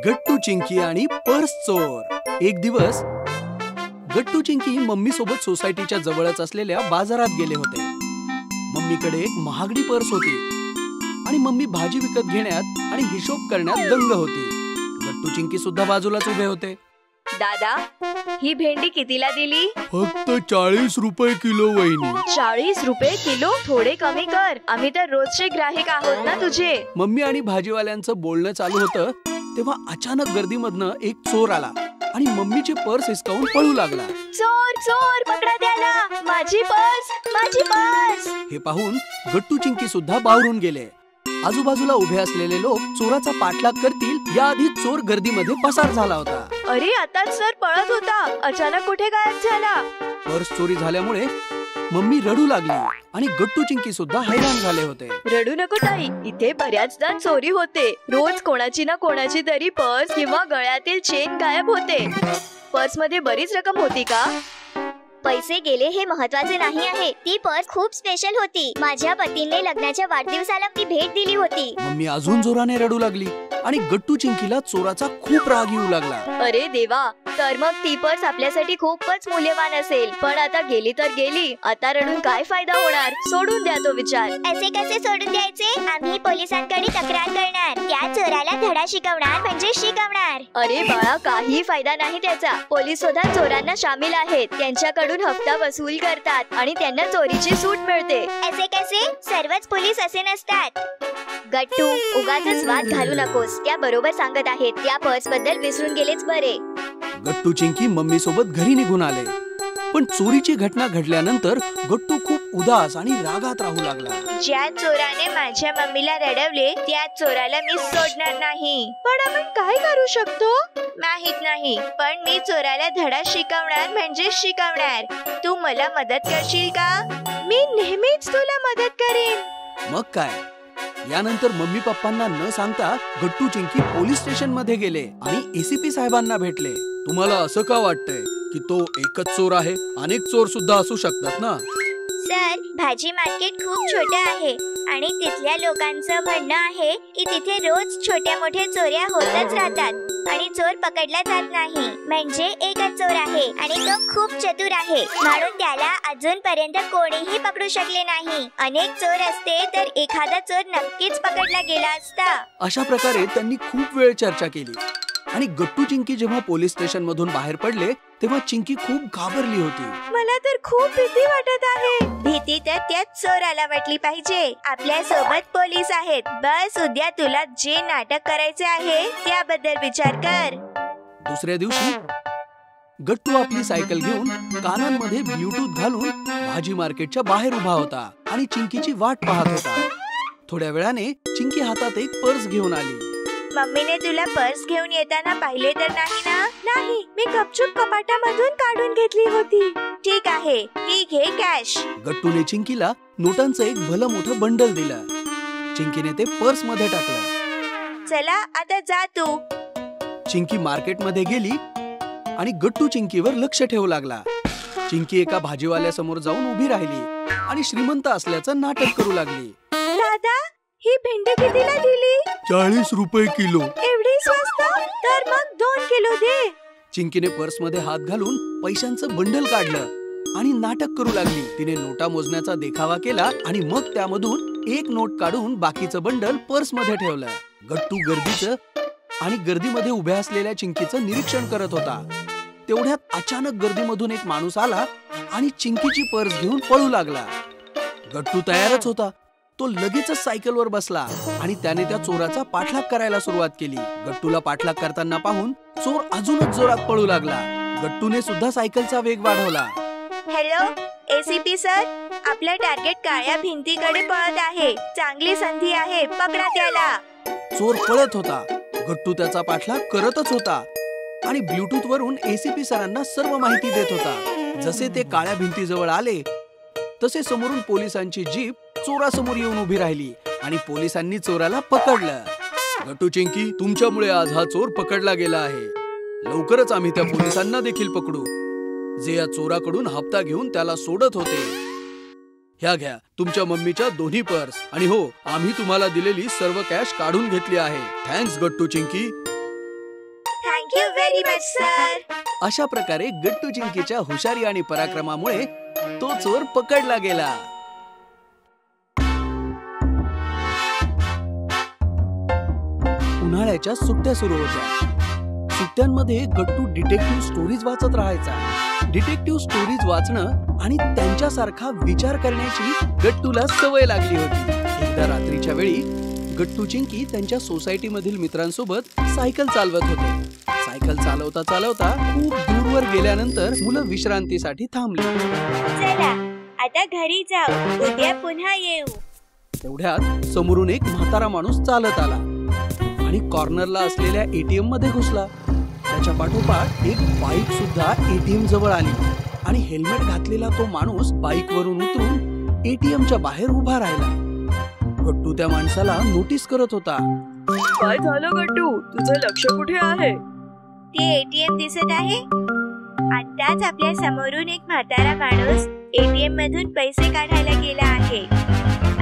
गट्टू चिंकी आणि पर्स चोर। एक दिवस गट्टू चिंकी मम्मी सोबत सोसायटीच्या जवळच असलेल्या बाजारात गेले होते। मम्मीकडे एक महागडी पर्स होती आणि मम्मी भाजी विकत घेण्यात आणि हिशोब करण्यात दंग होती। गट्टू चिंकी सुद्धा बाजूलाच उभे होते। दादा, ही भेंडी कितीला दिली? फक्त 40 रुपये किलो वहिनी। 40 रुपये किलो? थोडे कमी कर, आम्ही तर रोजचे ग्राहक आहोत ना तुझे। मम्मी आणि भाजीवाल्यांचं बोलणं चालू होतं तेव्हा अचानक गर्दीमधनं एक चोर आला आणि मम्मीची पर्स हिसकावून पळू लागला। चोर चोर, पकडा त्याला, माझी पर्स, माझी पर्स। हे पाहून गट्टू चिंकी सुद्धा बावरून गेले। आजूबाजूला उभे असलेले लोक चोराचा पाठलाग करतील याआधी चोर गर्दीमध्ये पसार झाला होता। अरे, आता सर पळत होता, अचानक कुठे गायब झाला? पर्स चोरी झाल्यामुळे मम्मी रडू लागली आणि गट्टू चिंकी सुद्धा हैराण झाले होते। रडू नको ताई, इथे बऱ्याचदा चोरी होते। रोज कोणाची ना कोणाची तरी पर्स किंवा गळ्यातील चेन गायब होते। पर्स मध्ये बरीच रक्कम होती का? पैसे गेले हे महत्वाचे नाही आहे, ती पर्स खूप स्पेशल होती। माझ्या पतीने लग्नाच्या वाढदिवसाला ती भेट दिली होती। मम्मी अजून जोराने रडू लागली आणि गट्टू चिंकीला चोराचा खूप राग येऊ लागला। अरे देवा, तर मग ती पर्स आपल्यासाठी खूपच मूल्यवान असेल, पण आता गेली तर गेली, आता रडून काय फायदा होणार? सोडून द्या तो विचार। असे कसे सोडून द्यायचे? आम्ही पोलिसांकडे तक्रार करणार, त्या चोराला धडा शिकवणार म्हणजे शिकवणार। अरे बाळा, काही फायदा नाही त्याचा। पोलीस सुद्धा चोरांना शामिल आहेत, त्यांच्याकडून हप्ता वसूल करतात आणि त्यांना चोरीची सूट मिळते। असे कसे? सर्वच पोलीस असे नसतात। गट्टू, उगाचच वाद घालू नकोस, त्या बरोबर सांगत आहेत। त्या पर्स बद्दल विसरून गेलेच बरे। गट्टू चिंकी मम्मी सोबत घरी निघून आले, पण चोरीची घटना घडल्यानंतर गट्टू खूप उदास आणि रागात राहू लागला। ज्या चोराने माझ्या मम्मीला रडवले त्या चोराला मी सोडणार नाही। पण आपण काय करू शकतो? माहित नाही, पण मी चोराला धडा शिकवणार म्हणजे शिकवणार। तू मला मदत करशील का? मी नेहमीच तुला मदत करेन। मग काय, यानंतर मम्मी पप्पांना न सांगता गट्टू चिंकी पोलीस स्टेशन मध्ये गेले आणि एसीपी साहेबांना भेटले। तुम्हाला असं का वाटतंय की तो एकच चोर आहे? अनेक चोर सुद्धा असू शकतात ना? सर, भाजी मार्केट खूप छोटे आहे आणि तिथल्या लोकांचं म्हणणं आहे की तिथे रोज छोट्या मोठ्या चोऱ्या होतच राहतात आणि चोर पकडला जात नाही। म्हणजे एकच चोर आहे आणि तो खूप चतुर आहे, म्हणून त्याला अजूनपर्यंत कोणीही पकडू शकले नाही। अनेक चोर असते तर एखादा चोर नक्कीच पकडला गेला असता। अशा प्रकारे त्यांनी खूप वेळ चर्चा केली आणि गट्टू चिंकी जेव्हा पोलीस स्टेशन मधून बाहेर पडले तेव्हा चिंकी खूप घाबरली होती। मला तर खूप भीती वाटत आहे। भीती तर त्याच चोराला वाटली पाहिजे। आपल्या सोबत पोलीस आहेत। बस उद्या तुला जे नाटक करायचे आहे त्याबद्दल विचार कर। दुसऱ्या दिवशी गट्टू आपली सायकल घेऊन कानांमध्ये ब्लूटूथ घालून भाजी मार्केटच्या बाहेर उभा होता आणि चिंकीची वाट पाहत होता। थोड्या वेळाने चिंकी हातात एक पर्स घेऊन आली। मम्मीने तुला पर्स घेऊन येताना पाहिले तर नाही ना? नाही, मी गपचूप कपाटामधून काढून घेतली होती। ठीक आहे, ही घे कॅश। गट्टूने चिंकीला नोटांचं एक भलं मोठं बंडल दिलं। चिंकीने ते पर्स मध्ये टाकलं। चला आता जा तू। चिंकी मार्केट मध्ये गेली आणि गट्टू चिंकीवर लक्ष ठेवू लागला। चिंकी एका भाजीवाल्यासमोर जाऊन उभी राहिली आणि श्रीमंत असल्याचं नाटक करू लागली। दादा, ही भेंडी कितीला दिली? 40 रुपये किलो। एवढी स्वस्त? तर मग 2 किलो दे। चिंकीने पर्स मध्ये हात घालून पैशांचं बंडल काढलं आणि नाटक करू लागली। तिने नोटा मोजण्याचा देखावा केला आणि मग त्यामधून एक नोट काढून बाकीचं बंडल पर्स मध्ये ठेवलं। गट्टू गर्दीमध्ये उभ्या असलेल्या चिंकीचं निरीक्षण करत होता। तेवढ्यात अचानक गर्दीमधून एक माणूस आला आणि चिंकीची पर्स घेऊन पळू लागला। गट्टू तयारच होता। तो लगेचच सायकलवर बसला आणि त्याने त्या चोराचा पाठलाग करायला सुरुवात केली। गट्टूला पाठलाग करताना पाहून चोर अजूनच जोरात पळू लागला। गट्टूने सुद्धा सायकलचा वेग वाढवला। हॅलो एसीपी सर, आपलं टार्गेट काळ्या भिंतीकडे पळत आहे। चांगली संधी आहे, पकडा त्याला। चोर पळत होता, गट्टू त्याचा पाठलाग करतच होता आणि ब्लूटूथ वरून एसीपी सरांना सर्व माहिती देत होता। जसे ते काळ्या भिंतीजवळ आले तसे समोरून पोलिसांची जीप चोरासमोर येऊन उभी राहिली आणि पोलिसांनी चोराला पकडलं। गट्टू चिंकी, तुमच्यामुळे आज हा चोर पकडला गेला आहे। लवकरच आम्ही त्या पोलिसांना देखील पकडू जे या चोराकडून हप्ता घेऊन त्याला सोडत होते। ह्या घ्या तुमच्या मम्मीच्या दोन्ही पर्स आणि हो, आम्ही तुम्हाला दिलेली सर्व कॅश काढून घेतली आहे। Thanks Gattu Chinki. Thank you very much sir. अशा प्रकारे गट्टू चिंकीच्या हुशारी आणि पराक्रमामुळे तो चोर पकडला गेला. उन्हाळ्याच्या सुट्ट्या सुरू होत्या. सुट्ट्यांमध्ये गट्टू डिटेक्टिव्ह स्टोरीज वाचत राहायचा. डिटेक्टिव्ह स्टोरीज वाचणं आणि त्यांच्यासारखा विचार करण्याची गट्टूला सवय लागली होती. एकदा रात्रीच्या वेळी गट्टू चिंकी त्यांच्या सोसायटी मधील मित्रांसोबत सायकल चालवत होते. सायकल चालवता चालवता खूप दूरवर गेल्यानंतर मुलं विश्रांतीसाठी थांबली. चला आता घरी जाऊ, उद्या पुन्हा येऊ. तेवढ्यात समोरून एक म्हातारा माणूस चालत आला आणि कॉर्नरला असलेल्या एटीएम मध्ये घुसला. त्याच्या पाठोपाठ एक बाईक सुद्धा एटीएम जवळ आली आणि हेल्मेट घातलेला तो माणूस बाईक वरून उतरून एटीएमच्या बाहेर उभा राहिला. गट्टू त्या माणसाला नोटीस करत होता. काय झालं गट्टू, तुझं लक्ष कुठे आहे? ते एटीएम दिसत आहे. आताच आपल्या समोरून एक म्हातारा माणूस एटीएम मधून पैसे काढायला गेला आहे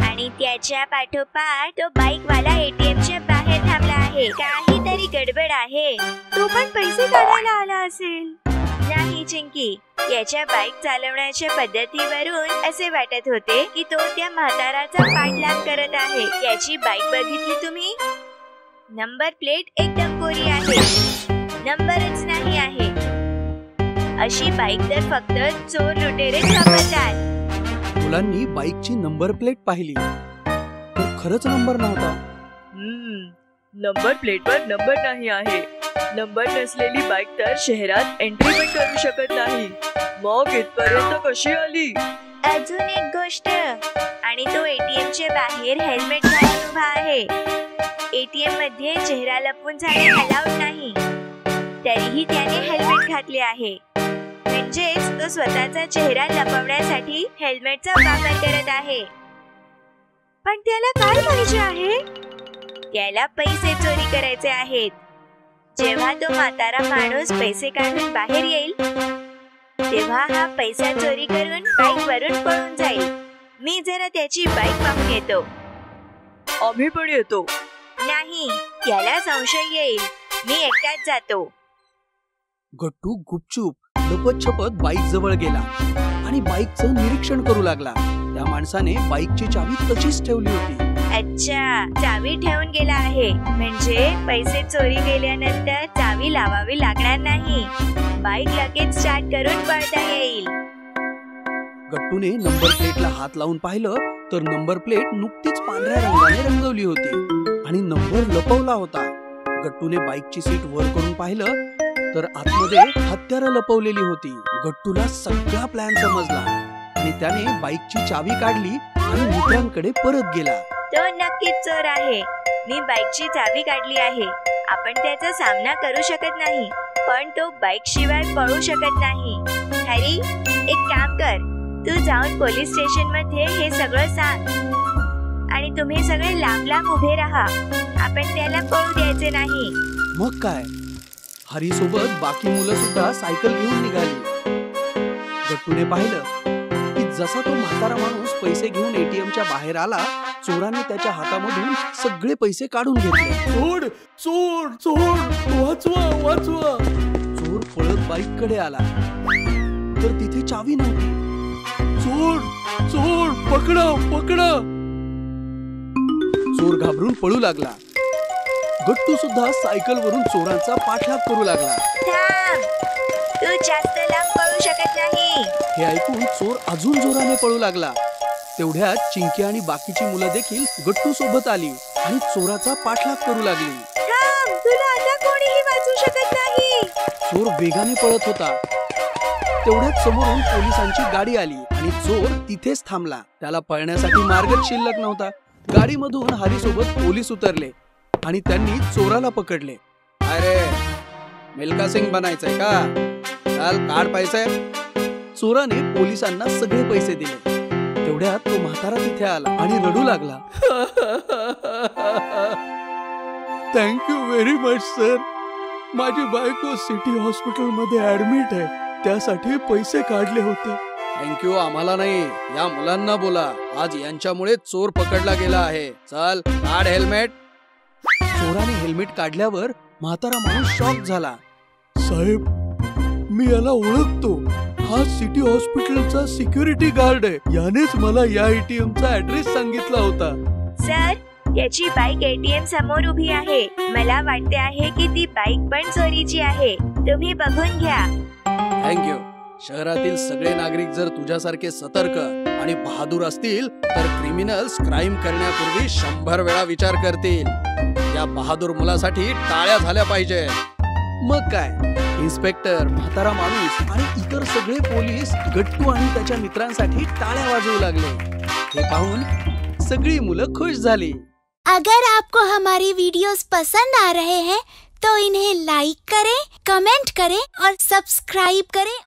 आणि त्याच्या पाठोपाठ तो बाईक वाला एटीएमच्या बाहेर थांबला आहे. काहीतरी गडबड आहे. तो पण पैसे काढायला आला असेल. नाही चिंकी, याच्या बाईक चालवण्याच्या पद्धतीवरून असे वाटत होते की तो त्या म्हाताराचा पाठलाग करत आहे. याची बाईक बघितली तुम्ही? नंबर प्लेट एकदम कोरी आहे, नंबरच नाही आहे. अशी बाईक तर फक्त चोर लुटेरेच वापरतात. मुलांनी बाईकची नंबर प्लेट पाहिली तर खरंच नंबर नव्हता. नंबर प्लेटवर नंबर नाही आहे. नंबर नसलेली बाईक तर शहरात एंट्री पण करू शकत नाही. मग इथपर्यंत कशी आली? अजून एक गोष्ट, आणि तो एटीएमच्या बाहेर हेल्मेट घालून उभा आहे. एटीएम मध्ये चेहरा लपवून जाणे अलाउड नाही, तरीही त्याने हेल्मेट घातले आहे. म्हणजेच तो स्वतःचा चेहरा लपवण्यासाठी हेल्मेटचा वापर करत आहे. पण त्याला काय पाहिजे आहे? त्याला पैसे चोरी करायचे आहेत. जेव्हा तो म्हातारा माणूस पैसे काढून बाहेर येईल तेव्हा हा पैसा चोरी करून बाईक वरून पळून जाईल. मी जरा त्याची बाईक पाहून येतो. आम्ही पण येतो. नाही, त्याला संशय येईल. मी एकटाच जातो. गट्टू गुपचूप लपत छपत बाईक जवळ गेला आणि बाईकचं निरीक्षण करू लागला. त्या माणसाने बाईकची चावी तशीच ठेवली होती. अच्छा, चावी ठेवून गेला आहे. म्हणजे पैसे चोरी गेल्यानंतर चावी लावावी लागणार नाही. बाईक लगेच स्टार्ट करून पळता येईल. गट्टूने नंबर प्लेटला हात लावून पाहिलं तर नंबर प्लेट नुकतीच पांढऱ्या रंगाने रंगवली होती आणि नंबर लपवला होता. गट्टूने बाईकची सीट वर करून पाहिलं तर आतमध्ये हत्यारं लपवलेली होती. गट्टूला सगळा प्लॅन समजला आणि त्याने बाईकची चावी काढली आणि मित्रांकडे परत गेला. तो नक्कीच चोर आहे. मी बाईकची चावी काढली आहे. आपण त्याचा सामना करू शकत नाही, पण तो बाईक शिवाय पळू शकत नाही. हरी, एक काम कर, तू जाऊन पोलीस स्टेशन मध्ये हे सगळं सांग आणि तुम्ही सगळे लांब लांब उभे राहा. आपण त्याला पळू द्यायचे नाही. मग काय, हरी सोबत बाकी मुलं सुद्धा सायकल घेऊन निघाली. गट्टूने पाहिलं की जसा तो म्हातारा माणूस पैसे घेऊन एटीएमच्या बाहेर आला, चोराने त्याच्या हातामधून सगळे पैसे काढून घेतले. चोर चोर चोर, वाचवा वाचवा. चोर पळत बाईक कडे आला तर तिथे चावी नव्हती. चोर चोर, पकडा पकडा. चोर घाबरून पळू लागला. गट्टू सुद्धा सायकल वरून चोरांचा पाठलाग करू लागला. थांब, तू जास्त लांब पळू शकत नाही. हे ऐकून चोर अजून जोराने पळू लागला. तेवढ्यात चिंकी आणि बाकीची मुलं देखील गट्टू सोबत आली आणि चोराचा पाठलाग करू लागली. थांब, तुला आता कोणीही वाचू शकत नाही. चोर वेगाने पळत होता. तेवढ्यात समोरून पोलिसांची गाडी आली आणि चोर तिथेच थांबला. त्याला पळण्यासाठी मार्गच शिल्लक नव्हता. गाडीमधून हरी सोबत पोलीस उतरले आणि त्यांनी चोराला पकडले. अरे, मिल्खा सिंग बनायचंय का? चल काढ पैसे. चोराने पोलिसांना सगळे पैसे दिले. तेवढ्यात तो म्हातारा तिथे आला आणि रडू लागला. Thank you very much sir. माझी बायको सिटी हॉस्पिटल मध्ये ऍडमिट आहे, त्यासाठी पैसे काढले होते. थँक्यू आम्हाला नाही, या मुलांना बोला. आज यांच्यामुळे चोर पकडला गेला आहे. चल काढ हेल्मेट. चोराने हेल्मेट काढल्यावर म्हातारा माणूस शॉक झाला साहेब, मी याला ओळखतो. हा सिटी हॉस्पिटलचा सिक्युरिटी गार्ड आहे. यानेच मला या ATM चा ऍड्रेस सांगितला होता. सर, याची बाईक ATM समोर उभी आहे. मला वाटते आहे की ती बाईक पण चोरीची आहे. तुम्ही बघून घ्या. थँक्यू. शहरातील सगळे नागरिक जर तुझ्यासारखे सतर्क आणि बहादूर असतील तर क्रिमिनल्स क्राईम करण्यापूर्वी 100 वेळा विचार करतील. या बहादूर मुलासाठी टाळ्या झाल्या पाहिजे. मग काय, इन्स्पेक्टर, म्हातारा माणूस आणि इतर सगळे पोलीस गट्टू आणि त्याच्या मित्रांसाठी टाळ्या वाजवू लागले. हे पाहून सगळी मुलं खुश झाली. अगर आपको हमारी वीडियोस पसंद आ रहे हैं तो इन्हें लाइक करें, कमेंट करें और सब्सक्राइब करें